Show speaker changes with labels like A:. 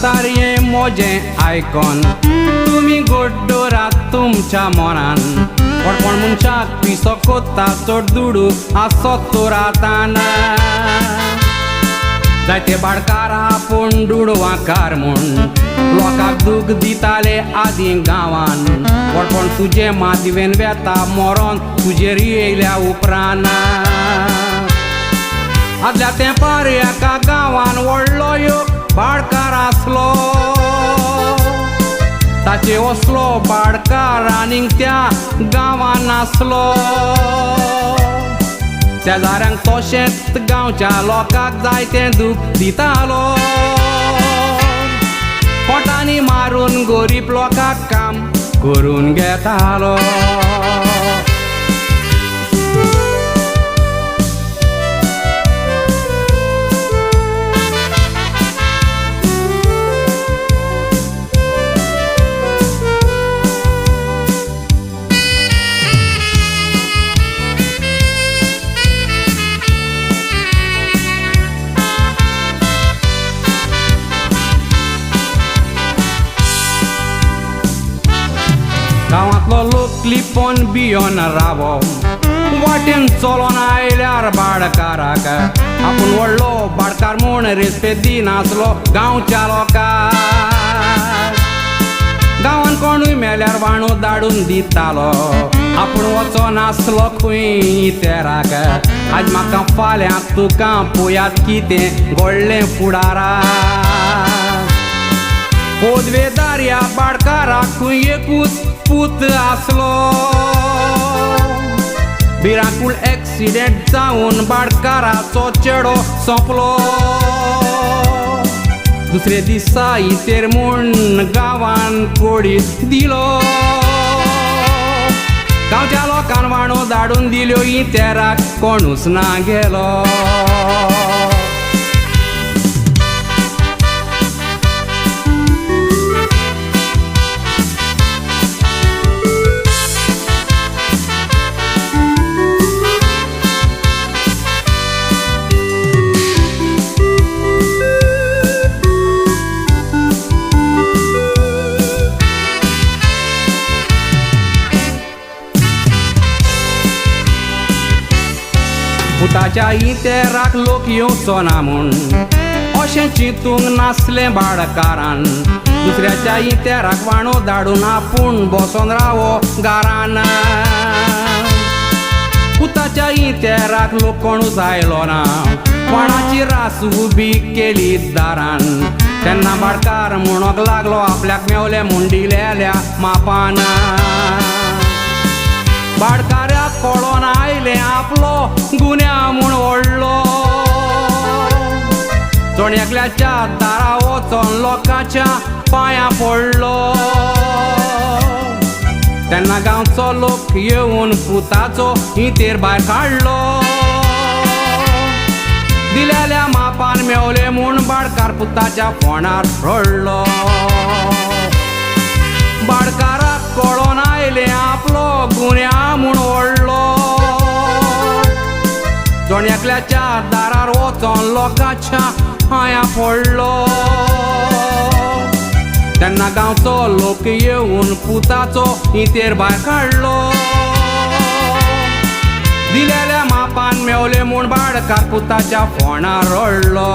A: सांगतार ये मोजें आयकोन तुमी गोड्डोरात तुमच्या मोनान कोण मनशाक पिसो कोत्ता चड दुडू आसो तो रातान जायते बाडकार आपूण दुडवाकार म्हूण लोकांक दूख दिताले आदी गांवान कोण तुजे मातयेन वेता मोरोन तुजेर येयल्या उपरांत आदल्या तेंपार एका गांवान व्हडलो योग बाडकार आसलो ताचे असलो बाडकार आनीक त्या गांवान नासलो शेजाऱ्यांक तशेंच गांवच्या लोकांक जायतें दूख दितालो पोटांनी मारून गरीब लोकांक काम करून घेतालो गांवांतलो लोक लिपोन भियोन रावो वाटेन चलोन आयल्यार बाडकाराक आपूण व्हडलो बाडकार म्हूण रेस्पेद दिनासलो गांवच्या लोकांक गांवान कोणूय मेल्यार वाणू धाडून दितालो आपूण वचोन आसलो खंय तेराक आज म्हाका फाल्यां तुका पळयात कितें घडलें फुडाराक पोदवेदार ह्या बाडकाराक एकूच पूत आसलो भिरांकूळ एक्सिडेंट जावन बाडकाराचो चेडो सोंपलो दुसरे दिसा इतेर म्हूण गांवान कोडी दिलो गांवच्या लोकांन वाणो धाडून दिल्यो इतेराक कोणूच ना गेलो पुताच्या इतेराक लोक येवचो ना म्हूण अशें चिंतूंक नासलें बाडकारान दुसऱ्याच्या इतेराक वाणो धाडून आपूण बसोन रावो घरान पुताच्या इतेराक लोक कोणूच आयलो ना कोणाची रास उबी केली दारान तेन्ना बाडकार म्हणोंक लागलो आपल्याक मेवले म्हूण दिलेल्या मापान बाडकाराक कळोन आयलें आपलो गुन्या म्हूण व्हडलो चोणेकल्याच्या दारा वचोन लोकांच्या पांयां पडलो तेन्ना गांवचो लोक येवन पुताचो इतेर भायर काडलो दिलेल्या मापान मेवले म्हूण बाडकार पुताच्या फोंडार रडलो बाडकाराक कळोन आयलें आपलो गुन्या म्हूण व्हडलो जोण्याकल्याच्या दारार वचोन लोकांच्या पांयां पडलो तेन्ना गांवचो लोक येवन पुताचो इतेर भायर काडलो दिलेल्या मापान मेवले म्हूण बाडकार पुताच्या फोंडार रडलो